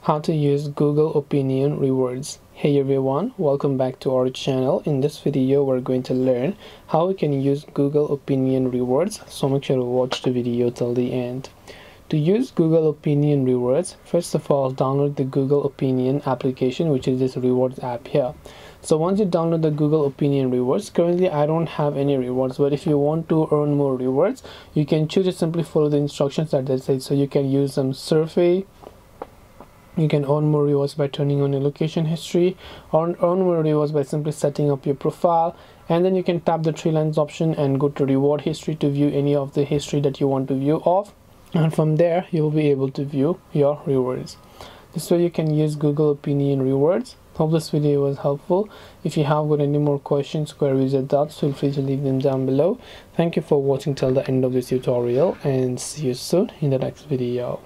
How to use Google Opinion Rewards. Hey everyone, welcome back to our channel. In this video we're going to learn how we can use Google Opinion Rewards, so make sure to watch the video till the end. To use Google Opinion Rewards, first of all download the Google Opinion application, which is this rewards app here. So once you download the Google Opinion Rewards, currently I don't have any rewards, but if you want to earn more rewards, you can choose to simply follow the instructions that they say. So you can use some survey. You can earn more rewards by turning on your location history, or earn more rewards by simply setting up your profile, and then you can tap the three lines option and go to reward history to view any of the history that you want to view of, and from there you will be able to view your rewards. This way you can use Google Opinion Rewards. Hope this video was helpful. If you have got any more questions, queries or doubts, feel free to leave them down below. Thank you for watching till the end of this tutorial, and see you soon in the next video.